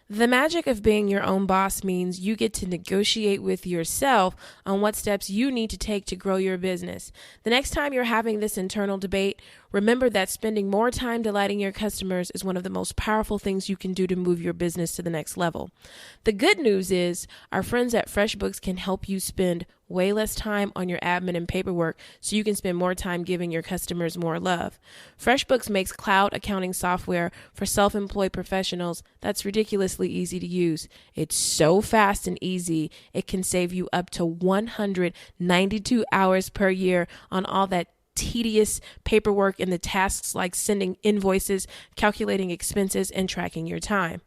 The magic of being your own boss means you get to negotiate with yourself on what steps you need to take to grow your business. The next time you're having this internal debate, remember that spending more time delighting your customers is one of the most powerful things you can do to move your business to the next level. The good news is our friends at FreshBooks can help you spend way less time on your admin and paperwork so you can spend more time giving your customers more love. FreshBooks makes cloud accounting software for self-employed professionals that's ridiculously easy to use. It's so fast and easy, it can save you up to 192 hours per year on all that tedious paperwork and the tasks like sending invoices, calculating expenses, and tracking your time.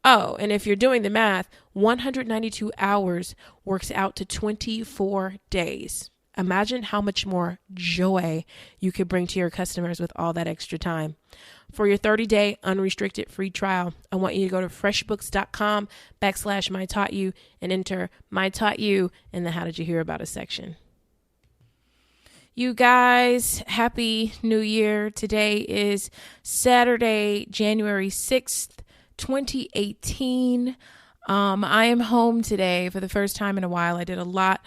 Oh, and if you're doing the math, 192 hours works out to 24 days. Imagine how much more joy you could bring to your customers with all that extra time. For your 30-day unrestricted free trial, I want you to go to freshbooks.com/mytaughtyou and enter My Taught You in the How Did You Hear About Us section. You guys, Happy New Year. Today is Saturday, January 6th. 2018. I am home today for the first time in a while. I did a lot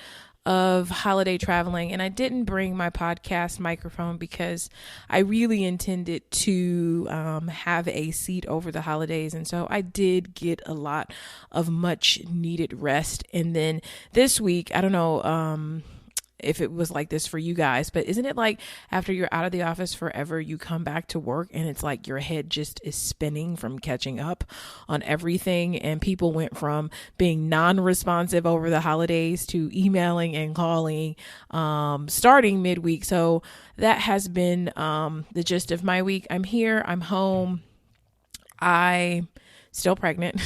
of holiday traveling and I didn't bring my podcast microphone because I really intended to have a seat over the holidays. And so I did get a lot of much needed rest. And then this week, I don't know, if it was like this for you guys, but isn't it like after you're out of the office forever, you come back to work and it's like your head just is spinning from catching up on everything. And people went from being non-responsive over the holidays to emailing and calling, starting midweek. So that has been, the gist of my week. I'm here, I'm home. Still pregnant.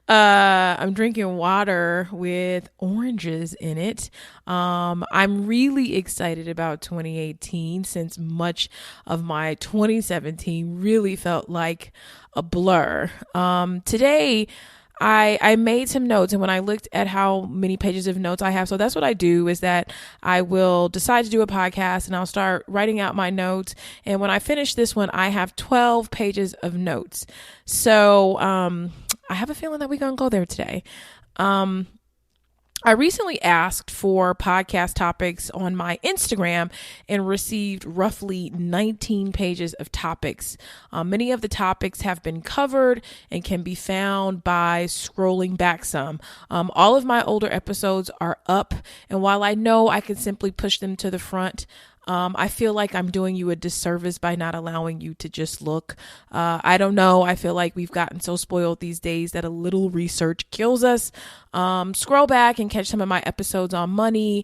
I'm drinking water with oranges in it. I'm really excited about 2018 since much of my 2017 really felt like a blur. Today, I made some notes, and when I looked at how many pages of notes I have, so that's what I do is that I will decide to do a podcast and I'll start writing out my notes. And when I finish this one, I have 12 pages of notes. So, I have a feeling that we're going to go there today. I recently asked for podcast topics on my Instagram and received roughly 19 pages of topics. Many of the topics have been covered and can be found by scrolling back some. All of my older episodes are up, and while I know I can simply push them to the front, I feel like I'm doing you a disservice by not allowing you to just look. I don't know. I feel like we've gotten so spoiled these days that a little research kills us. Scroll back and catch some of my episodes on money,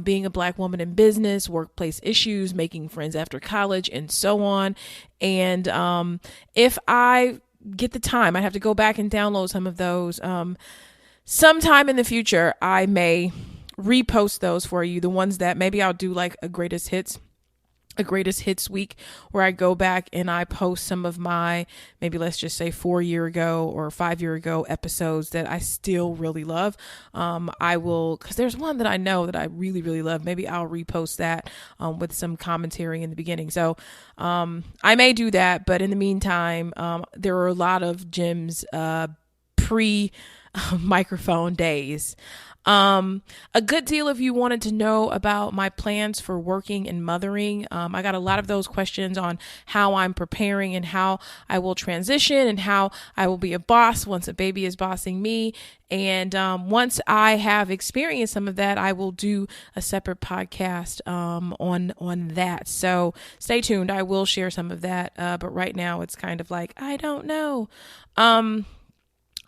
being a Black woman in business, workplace issues, making friends after college, and so on. And if I get the time, I have to go back and download some of those. Sometime in the future, I may repost those for you. The ones that maybe I'll do like a greatest hits week where I go back and I post some of my, maybe let's just say 4-year ago or 5-year ago episodes that I still really love. I will, cause there's one that I know that I really, really love. Maybe I'll repost that, with some commentary in the beginning. So, I may do that, but in the meantime, there are a lot of gems, pre microphone days. A good deal of you wanted to know about my plans for working and mothering. I got a lot of those questions on how I'm preparing and how I will transition and how I will be a boss once a baby is bossing me. And once I have experienced some of that, I will do a separate podcast on that. So stay tuned. I will share some of that. But right now it's kind of like, I don't know.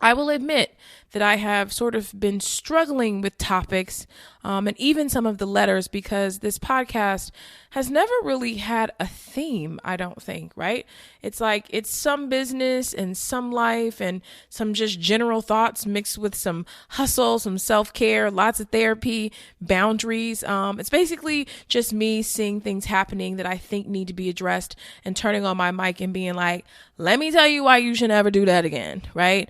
I will admit that I have sort of been struggling with topics, and even some of the letters, because this podcast has never really had a theme, I don't think, right? It's like, it's some business and some life and some just general thoughts mixed with some hustle, some self-care, lots of therapy, boundaries. It's basically just me seeing things happening that I think need to be addressed and turning on my mic and being like, let me tell you why you should never do that again, right?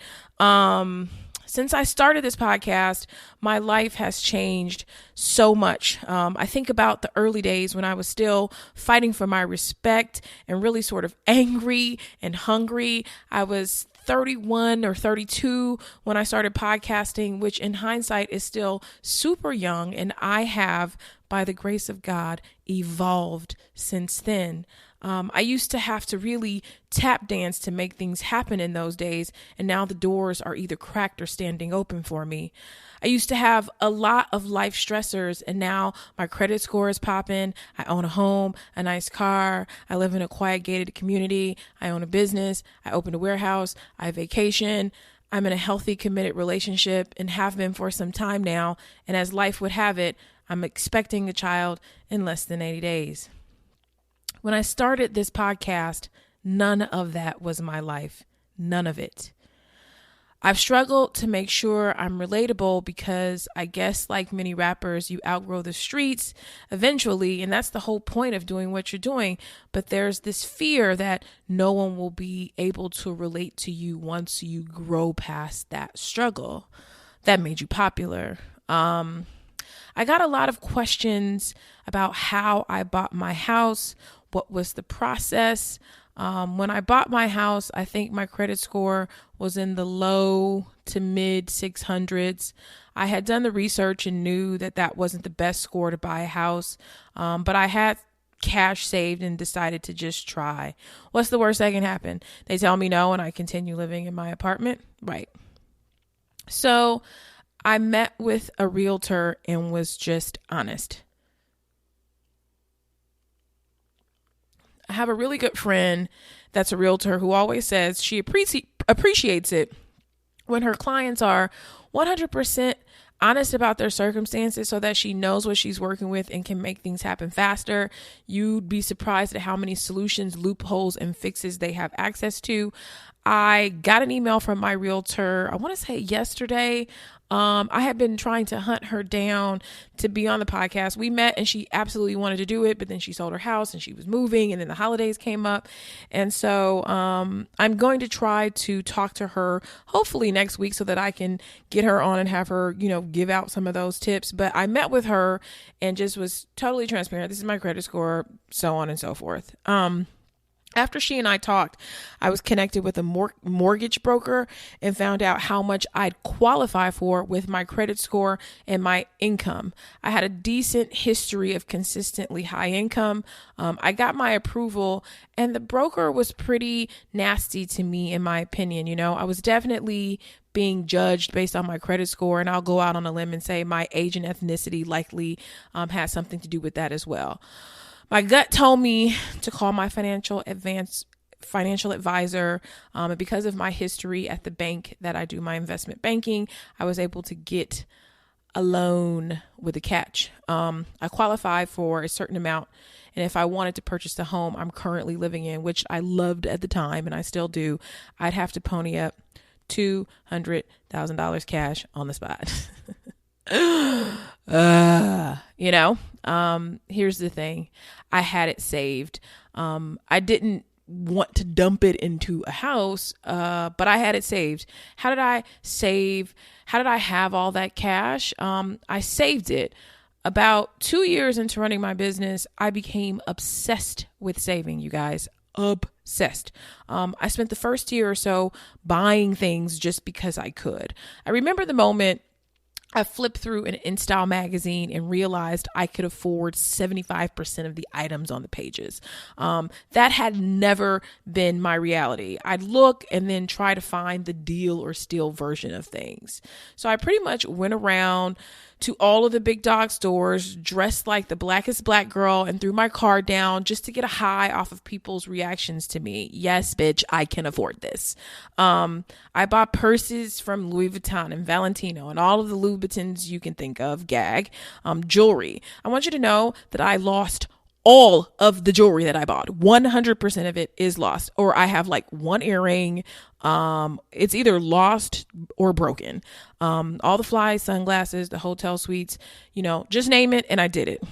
Since I started this podcast, my life has changed so much. I think about the early days when I was still fighting for my respect and really sort of angry and hungry. I was 31 or 32 when I started podcasting, which in hindsight is still super young. And I have, by the grace of God, evolved since then. I used to have to really tap dance to make things happen in those days, and now the doors are either cracked or standing open for me. I used to have a lot of life stressors, and now my credit score is popping. I own a home, a nice car. I live in a quiet gated community. I own a business. I opened a warehouse. I vacation. I'm in a healthy, committed relationship and have been for some time now. And as life would have it, I'm expecting a child in less than 80 days. When I started this podcast, none of that was my life. None of it. I've struggled to make sure I'm relatable because I guess like many rappers, you outgrow the streets eventually. And that's the whole point of doing what you're doing. But there's this fear that no one will be able to relate to you once you grow past that struggle that made you popular. I got a lot of questions about how I bought my house. What was the process? When I bought my house, I think my credit score was in the low to mid 600s. I had done the research and knew that that wasn't the best score to buy a house, but I had cash saved and decided to just try. What's the worst that can happen? They tell me no and I continue living in my apartment? Right. So I met with a realtor and was just honest. I have a really good friend that's a realtor who always says she appreciates it when her clients are 100% honest about their circumstances so that she knows what she's working with and can make things happen faster. You'd be surprised at how many solutions, loopholes, and fixes they have access to. I got an email from my realtor, I want to say yesterday. I had been trying to hunt her down to be on the podcast. We met and she absolutely wanted to do it, but then she sold her house and she was moving and then the holidays came up. And so I'm going to try to talk to her hopefully next week so that I can get her on and have her, give out some of those tips. But I met with her and just was totally transparent. This is my credit score, so on and so forth. After she and I talked, I was connected with a mortgage broker and found out how much I'd qualify for with my credit score and my income. I had a decent history of consistently high income. I got my approval and the broker was pretty nasty to me, in my opinion. I was definitely being judged based on my credit score, and I'll go out on a limb and say my age and ethnicity likely has something to do with that as well. My gut told me to call my financial advisor. And because of my history at the bank that I do my investment banking, I was able to get a loan with a catch. I qualified for a certain amount. And if I wanted to purchase the home I'm currently living in, which I loved at the time and I still do, I'd have to pony up $200,000 cash on the spot. Here's the thing. I had it saved. I didn't want to dump it into a house, but I had it saved. How did I save? How did I have all that cash? I saved it. About 2 years into running my business, I became obsessed with saving, you guys. Obsessed. I spent the first year or so buying things just because I could. I remember the moment I flipped through an InStyle magazine and realized I could afford 75% of the items on the pages. That had never been my reality. I'd look and then try to find the deal or steal version of things. So I pretty much went around to all of the big dog stores dressed like the blackest black girl and threw my card down just to get a high off of people's reactions to me. Yes, bitch, I can afford this. I bought purses from Louis Vuitton and Valentino and all of the Louboutins you can think of, gag, jewelry. I want you to know that I lost all of the jewelry that I bought. 100% of it is lost, or I have like one earring. It's either lost or broken. All the flies, sunglasses, the hotel suites, just name it. And I did it.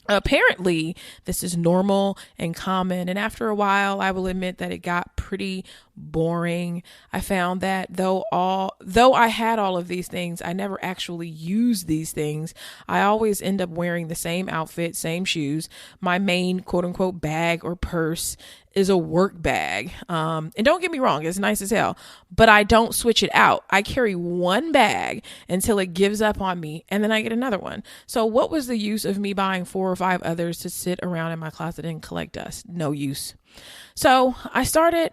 Apparently, this is normal and common. And after a while, I will admit that it got pretty boring. I found that though I had all of these things, I never actually used these things. I always end up wearing the same outfit, same shoes. My main quote unquote bag or purse is a work bag. And don't get me wrong, it's nice as hell, but I don't switch it out. I carry one bag until it gives up on me, and then I get another one. So what was the use of me buying 4 or 5 others to sit around in my closet and collect dust? No use. So I started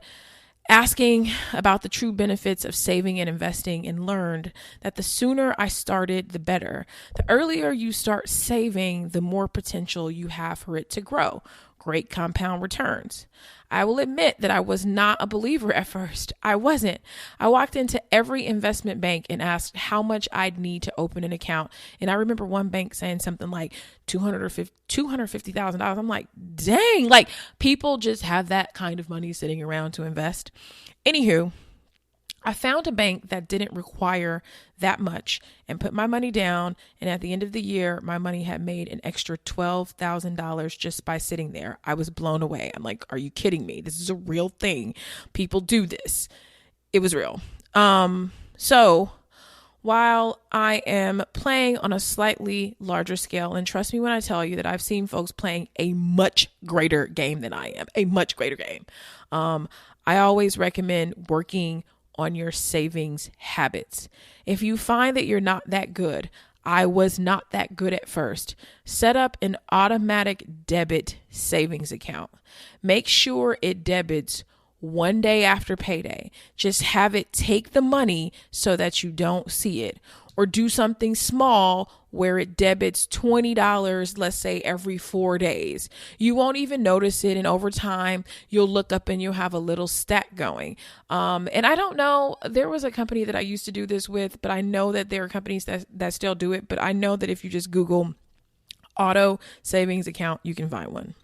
asking about the true benefits of saving and investing, and learned that the sooner I started, the better. The earlier you start saving, the more potential you have for it to grow. Great compound returns. I will admit that I was not a believer at first. I wasn't. I walked into every investment bank and asked how much I'd need to open an account. And I remember one bank saying something like $250,000. I'm like, dang, like people just have that kind of money sitting around to invest. Anywho, I found a bank that didn't require that much and put my money down. And at the end of the year, my money had made an extra $12,000 just by sitting there. I was blown away. I'm like, are you kidding me? This is a real thing. People do this. It was real. So while I am playing on a slightly larger scale, and trust me when I tell you that I've seen folks playing a much greater game than I am, a much greater game. I always recommend working on your savings habits. If you find that you're not that good, I was not that good at first, set up an automatic debit savings account. Make sure it debits one day after payday. Just have it take the money so that you don't see it. Or do something small where it debits $20, let's say every 4 days. You won't even notice it. And over time, you'll look up and you'll have a little stack going. And I don't know, there was a company that I used to do this with, but I know that there are companies that still do it. But I know that if you just Google auto savings account, you can find one.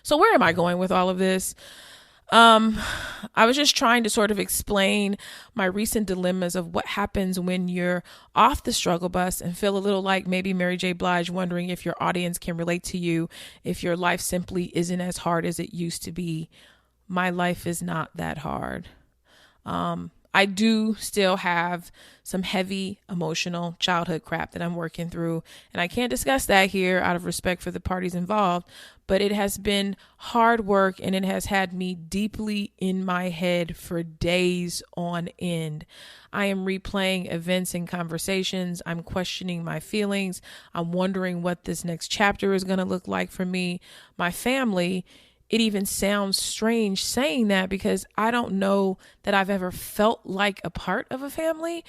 So where am I going with all of this? I was just trying to sort of explain my recent dilemmas of what happens when you're off the struggle bus and feel a little like maybe Mary J. Blige, wondering if your audience can relate to you, if your life simply isn't as hard as it used to be. My life is not that hard. I do still have some heavy emotional childhood crap that I'm working through, and I can't discuss that here out of respect for the parties involved, but it has been hard work and it has had me deeply in my head for days on end. I am replaying events and conversations. I'm questioning my feelings. I'm wondering what this next chapter is going to look like for me. My family, it even sounds strange saying that because I don't know that I've ever felt like a part of a family.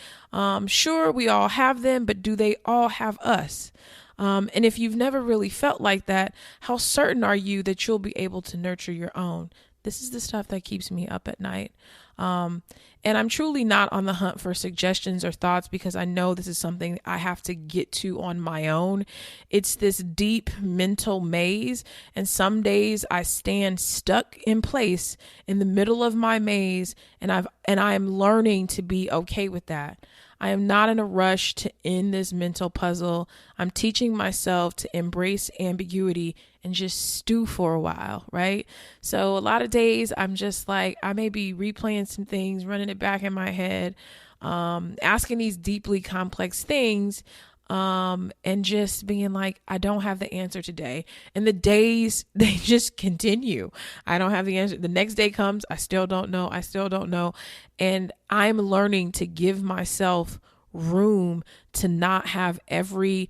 Sure, we all have them, but do they all have us? And if you've never really felt like that, how certain are you that you'll be able to nurture your own? This is the stuff that keeps me up at night. And I'm truly not on the hunt for suggestions or thoughts because I know this is something I have to get to on my own. It's this deep mental maze. And some days I stand stuck in place in the middle of my maze, and I am learning to be okay with that. I am not in a rush to end this mental puzzle. I'm teaching myself to embrace ambiguity and just stew for a while, right? So a lot of days I'm just like, I may be replaying some things, running it back in my head, asking these deeply complex things, and just being like, I don't have the answer today. And the days, they just continue. I don't have the answer. The next day comes, I still don't know. And I'm learning to give myself room to not have every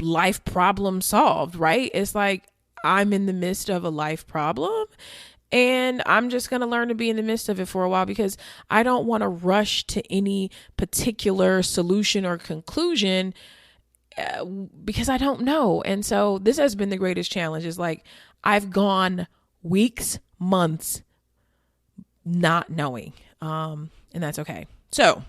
life problem solved, right? It's like I'm in the midst of a life problem and I'm just going to learn to be in the midst of it for a while because I don't want to rush to any particular solution or conclusion because I don't know. And so this has been the greatest challenge is like I've gone weeks, months not knowing. And that's okay. So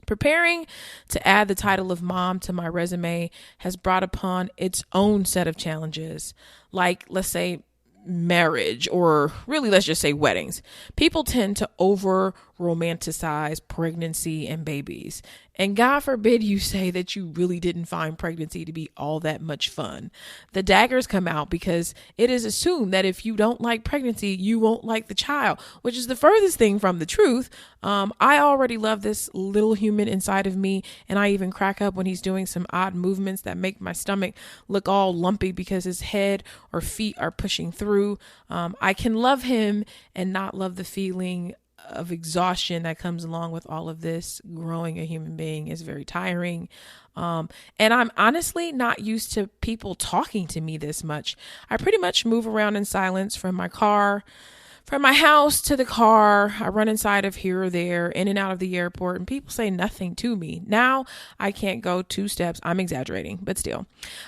preparing to add the title of mom to my resume has brought upon its own set of challenges, like let's say marriage, or really let's just say weddings. People tend to over romanticize pregnancy and babies. And God forbid you say that you really didn't find pregnancy to be all that much fun. The daggers come out because it is assumed that if you don't like pregnancy, you won't like the child, which is the furthest thing from the truth. I already love this little human inside of me, and I even crack up when he's doing some odd movements that make my stomach look all lumpy because his head or feet are pushing through. I can love him and not love the feeling of exhaustion that comes along with all of this. Growing a human being is very tiring. And I'm honestly not used to people talking to me this much. I pretty much move around in silence from my house to the car. I run inside of here or there, in and out of the airport, and people say nothing to me. Now I can't go 2 steps. I'm exaggerating, but still,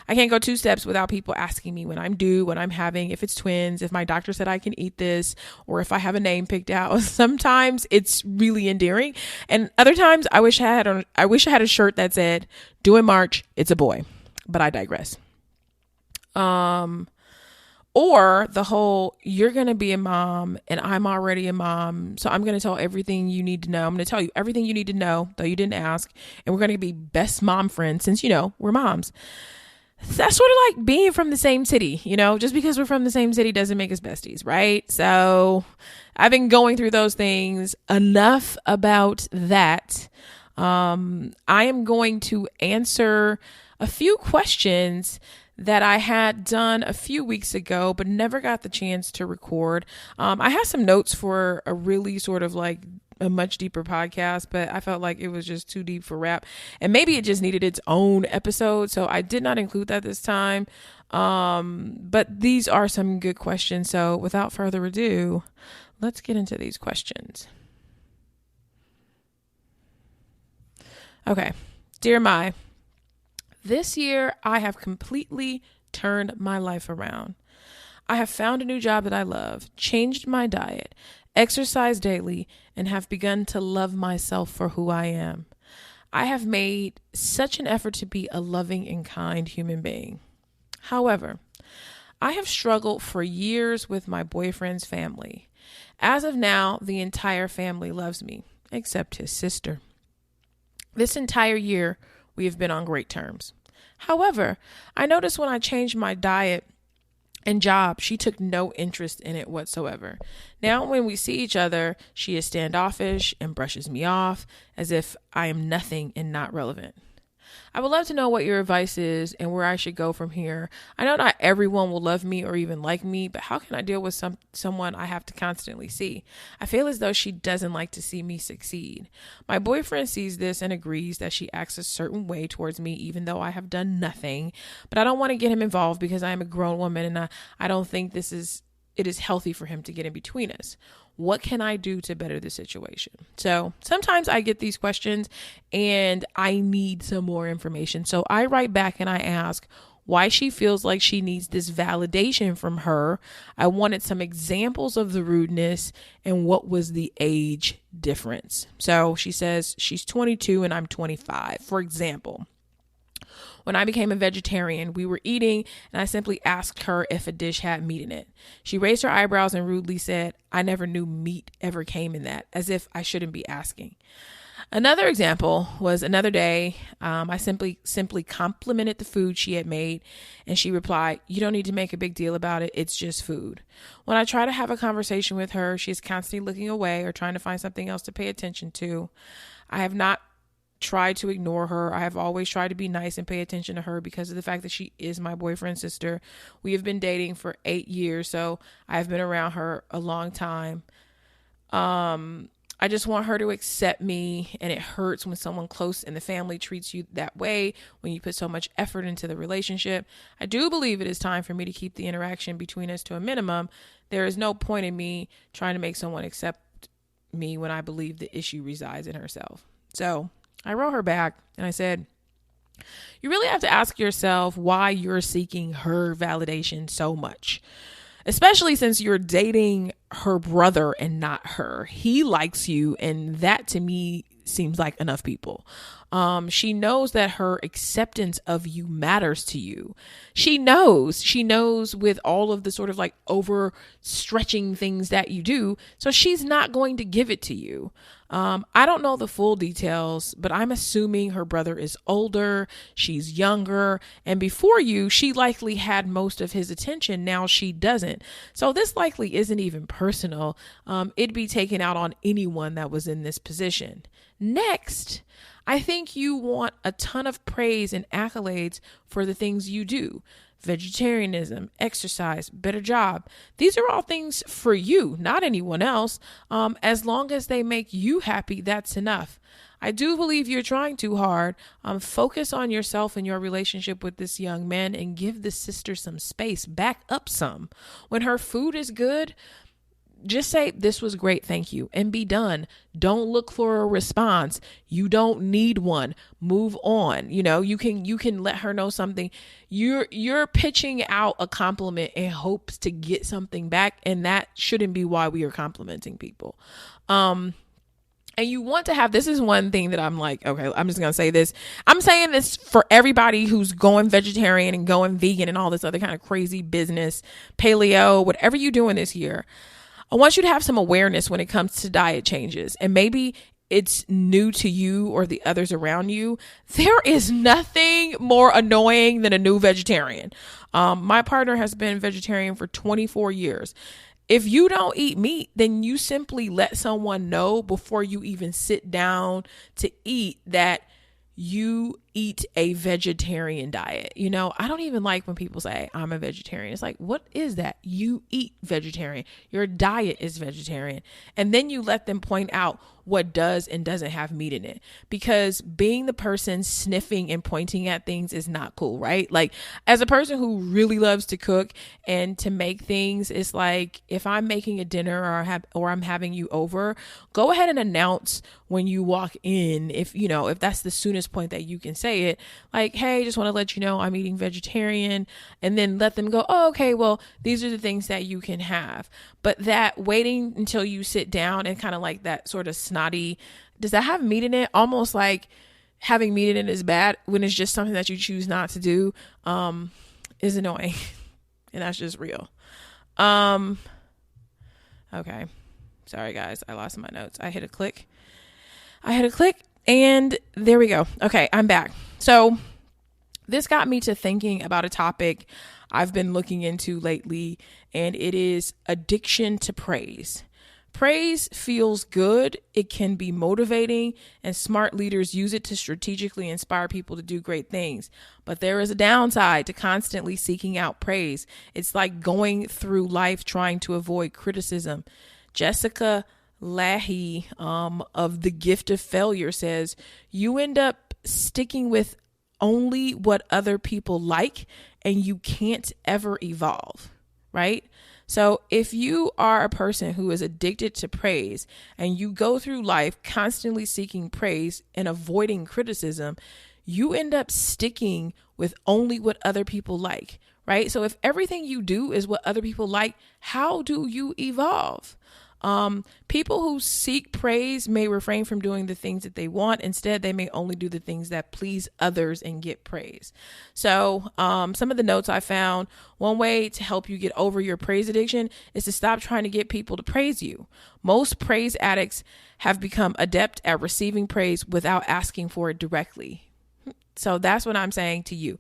I can't go 2 steps without people asking me when I'm due, what I'm having, if it's twins, if my doctor said I can eat this, or if I have a name picked out. Sometimes it's really endearing, and other times I wish I had a shirt that said, "Due in March, it's a boy." But I digress. Or the whole, you're going to be a mom and I'm already a mom, so I'm going to tell everything you need to know. I'm going to tell you everything you need to know, though you didn't ask. And we're going to be best mom friends since, we're moms. That's sort of like being from the same city, just because we're from the same city doesn't make us besties, right? So I've been going through those things. Enough about that. I am going to answer a few questions that I had done a few weeks ago, but never got the chance to record. I have some notes for a really sort of like a much deeper podcast, but I felt like it was just too deep for rap, and maybe it just needed its own episode. So I did not include that this time. But these are some good questions. So without further ado, let's get into these questions. Okay. Dear Mai, this year, I have completely turned my life around. I have found a new job that I love, changed my diet, exercised daily, and have begun to love myself for who I am. I have made such an effort to be a loving and kind human being. However, I have struggled for years with my boyfriend's family. As of now, the entire family loves me, except his sister. This entire year, we have been on great terms. However, I noticed when I changed my diet and job, she took no interest in it whatsoever. Now, when we see each other, she is standoffish and brushes me off as if I am nothing and not relevant. I would love to know what your advice is and where I should go from here. I know not everyone will love me or even like me, but how can I deal with someone I have to constantly see? I feel as though she doesn't like to see me succeed. My boyfriend sees this and agrees that she acts a certain way towards me, even though I have done nothing. But I don't want to get him involved because I am a grown woman, and I don't think it is healthy for him to get in between us. What can I do to better the situation? So sometimes I get these questions and I need some more information. So I write back and I ask why she feels like she needs this validation from her. I wanted some examples of the rudeness and what was the age difference. So she says she's 22 and I'm 25, for example. When I became a vegetarian, we were eating and I simply asked her if a dish had meat in it. She raised her eyebrows and rudely said, "I never knew meat ever came in that," as if I shouldn't be asking. Another example was another day, I simply complimented the food she had made, and she replied, "You don't need to make a big deal about it. It's just food." When I try to have a conversation with her, she is constantly looking away or trying to find something else to pay attention to. I have not tried to ignore her. I have always tried to be nice and pay attention to her because of the fact that she is my boyfriend's sister. We have been dating for 8 years, so I've been around her a long time. I just want her to accept me, and it hurts when someone close in the family treats you that way when you put so much effort into the relationship. I do believe it is time for me to keep the interaction between us to a minimum. There is no point in me trying to make someone accept me when I believe the issue resides in herself. So I wrote her back and I said, "You really have to ask yourself why you're seeking her validation so much, especially since you're dating her brother and not her. He likes you, and that to me seems like enough people. She knows that her acceptance of you matters to you. She knows with all of the sort of like overstretching things that you do. So she's not going to give it to you. I don't know the full details, but I'm assuming her brother is older, she's younger, and before you, she likely had most of his attention. Now she doesn't. So this likely isn't even personal. It'd be taken out on anyone that was in this position. Next, I think you want a ton of praise and accolades for the things you do. Vegetarianism, exercise, better job. These are all things for you, not anyone else. As long as they make you happy, that's enough. I do believe you're trying too hard. Focus on yourself and your relationship with this young man and give the sister some space. Back up some. When her food is good, just say, "This was great, thank you," and be done. Don't look for a response. You don't need one. Move on. You can let her know something. You're pitching out a compliment in hopes to get something back, and that shouldn't be why we are complimenting people. And you want to have, this is one thing that I'm like, okay, I'm just going to say this. I'm saying this for everybody who's going vegetarian and going vegan and all this other kind of crazy business, paleo, whatever you're doing this year. I want you to have some awareness when it comes to diet changes, and maybe it's new to you or the others around you. There is nothing more annoying than a new vegetarian. My partner has been vegetarian for 24 years. If you don't eat meat, then you simply let someone know before you even sit down to eat that you eat a vegetarian diet. I don't even like when people say I'm a vegetarian. It's like, what is that? You eat vegetarian. Your diet is vegetarian. And then you let them point out what does and doesn't have meat in it, because being the person sniffing and pointing at things is not cool, right? Like, as a person who really loves to cook and to make things, it's like, if I'm making a dinner or I'm having you over, go ahead and announce when you walk in, if that's the soonest point that you can say it, like, "Hey, just want to let you know I'm eating vegetarian," and then let them go, "Oh, okay, well, these are the things that you can have." But that waiting until you sit down and kind of like that sort of snotty, "Does that have meat in it?" Almost like having meat in it is bad when it's just something that you choose not to do, is annoying. And that's just real. Okay. Sorry guys, I lost my notes. I hit a click and there we go. Okay, I'm back. So this got me to thinking about a topic I've been looking into lately, and it is addiction to praise. Praise feels good. It can be motivating, and smart leaders use it to strategically inspire people to do great things. But there is a downside to constantly seeking out praise. It's like going through life trying to avoid criticism. Jessica Lahey of The Gift of Failure says, "You end up sticking with only what other people like, and you can't ever evolve," right? So if you are a person who is addicted to praise and you go through life constantly seeking praise and avoiding criticism, you end up sticking with only what other people like, right? So if everything you do is what other people like, how do you evolve? People who seek praise may refrain from doing the things that they want. Instead, they may only do the things that please others and get praise. So, some of the notes I found, one way to help you get over your praise addiction is to stop trying to get people to praise you. Most praise addicts have become adept at receiving praise without asking for it directly. So that's what I'm saying to you.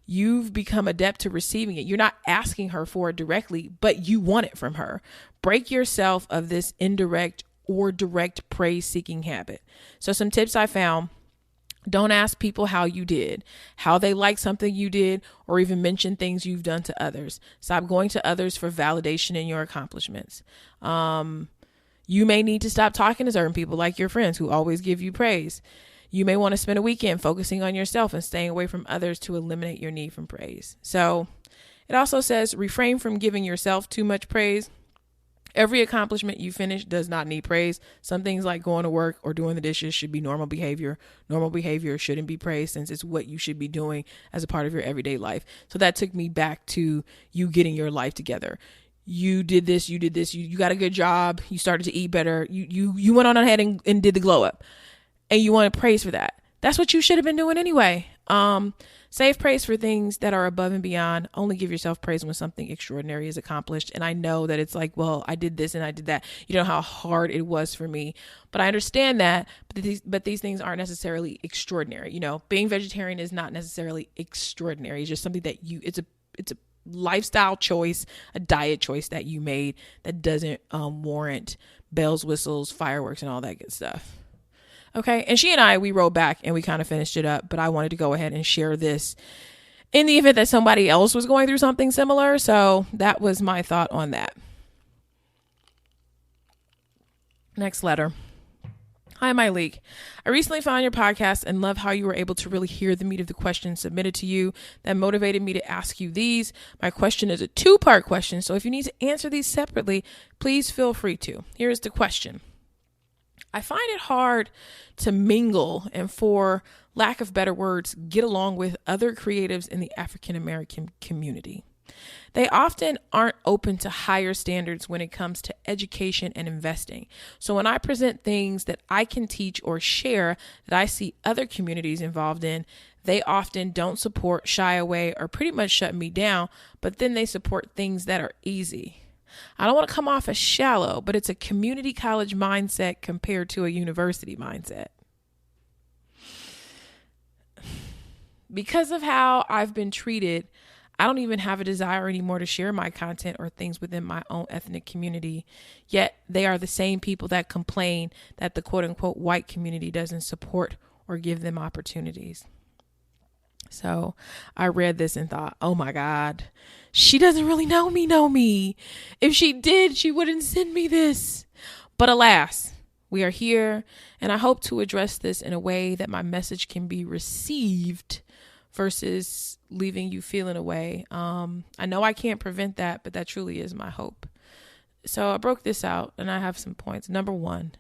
You've become adept to receiving it. You're not asking her for it directly, but you want it from her. Break yourself of this indirect or direct praise seeking habit. So some tips I found: don't ask people how you did, how they like something you did, or even mention things you've done to others. Stop going to others for validation in your accomplishments. You may need to stop talking to certain people, like your friends who always give you praise. You may want to spend a weekend focusing on yourself and staying away from others to eliminate your need for praise. So it also says refrain from giving yourself too much praise. Every accomplishment you finish does not need praise. Some things like going to work or doing the dishes should be normal behavior. Normal behavior shouldn't be praised since it's what you should be doing as a part of your everyday life. So that took me back to you getting your life together. You did this, you got a good job. You started to eat better. You went on ahead and did the glow up. And you want to praise for that. that's what you should have been doing anyway. Save praise for things that are above and beyond. Only give yourself praise when something extraordinary is accomplished. And I know that it's like, well, I did this and I did that. You know how hard it was for me, but I understand that. But these things aren't necessarily extraordinary. You know, being vegetarian is not necessarily extraordinary. It's just something that it's a lifestyle choice, a diet choice that you made that doesn't warrant bells, whistles, fireworks, and all that good stuff. Okay. And she and I, we wrote back and we kind of finished it up, but I wanted to go ahead and share this in the event that somebody else was going through something similar. So that was my thought on that. Next letter. Hi, Myleik. I recently found your podcast and love how you were able to really hear the meat of the questions submitted to you. That motivated me to ask you these. My question is a 2-part question, so if you need to answer these separately, please feel free to. Here is the question. I find it hard to mingle and, for lack of better words, get along with other creatives in the African American community. They often aren't open to higher standards when it comes to education and investing. So when I present things that I can teach or share that I see other communities involved in, they often don't support, shy away, or pretty much shut me down, but then they support things that are easy. I don't want to come off as shallow, but it's a community college mindset compared to a university mindset. Because of how I've been treated, I don't even have a desire anymore to share my content or things within my own ethnic community. Yet they are the same people that complain that the quote unquote white community doesn't support or give them opportunities. So I read this and thought, oh my God, she doesn't really know me. If she did, she wouldn't send me this. But alas, we are here, and I hope to address this in a way that my message can be received versus leaving you feeling away. I know I can't prevent that, but that truly is my hope. So I broke this out and I have some points. Number one,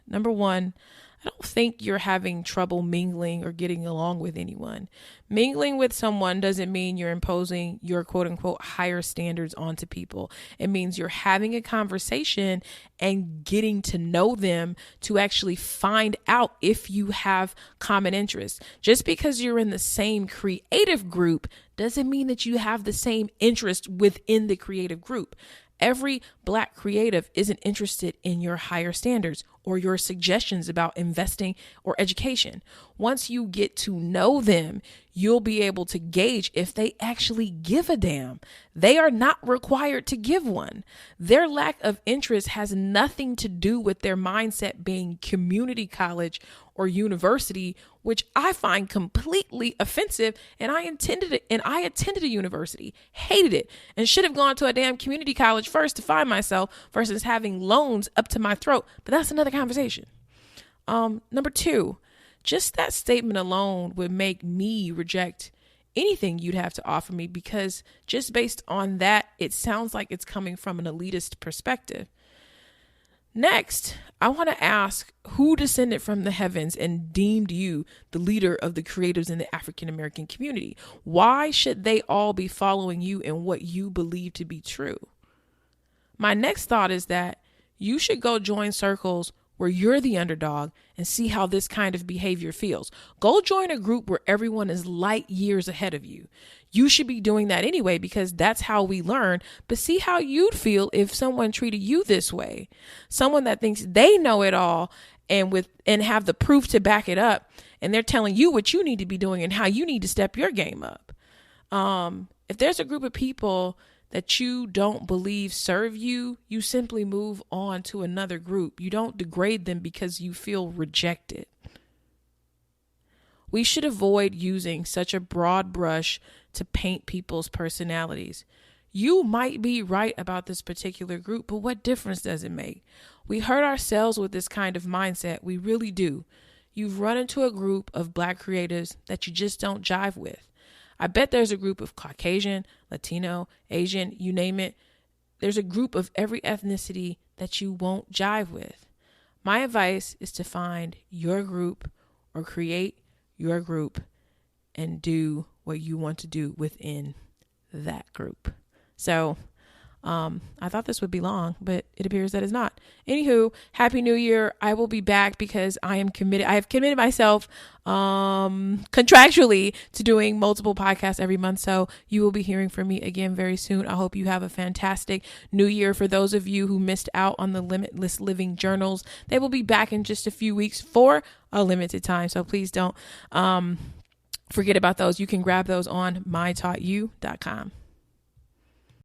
I don't think you're having trouble mingling or getting along with anyone. Mingling with someone doesn't mean you're imposing your quote unquote higher standards onto people. It means you're having a conversation and getting to know them to actually find out if you have common interests. Just because you're in the same creative group doesn't mean that you have the same interest within the creative group. Every Black creative isn't interested in your higher standards or your suggestions about investing or education. Once you get to know them, you'll be able to gauge if they actually give a damn. They are not required to give one. Their lack of interest has nothing to do with their mindset being community college or university, which I find completely offensive. And I attended a university, hated it, and should have gone to a damn community college first to find myself versus having loans up to my throat. But that's another conversation. Number 2, just that statement alone would make me reject anything you'd have to offer me, because just based on that, it sounds like it's coming from an elitist perspective. Next, I want to ask, who descended from the heavens and deemed you the leader of the creatives in the African American community? Why should they all be following you in what you believe to be true? My next thought is that you should go join circles where you're the underdog and see how this kind of behavior feels. Go join a group where everyone is light years ahead of you. You should be doing that anyway, because that's how we learn. But see how you'd feel if someone treated you this way. Someone that thinks they know it all and have the proof to back it up, and they're telling you what you need to be doing and how you need to step your game up. If there's a group of people that you don't believe serve you, you simply move on to another group. You don't degrade them because you feel rejected. We should avoid using such a broad brush to paint people's personalities. You might be right about this particular group, but what difference does it make? We hurt ourselves with this kind of mindset. We really do. You've run into a group of Black creatives that you just don't jive with. I bet there's a group of Caucasian, Latino, Asian, you name it. There's a group of every ethnicity that you won't jive with. My advice is to find your group or create your group and do what you want to do within that group. So I thought this would be long, but it appears that it's not. Anywho, Happy New Year. I will be back because I am committed. I have committed myself contractually to doing multiple podcasts every month. So you will be hearing from me again very soon. I hope you have a fantastic New Year. For those of you who missed out on the Limitless Living Journals, they will be back in just a few weeks for a limited time. So please don't forget about those. You can grab those on mytaughtyou.com.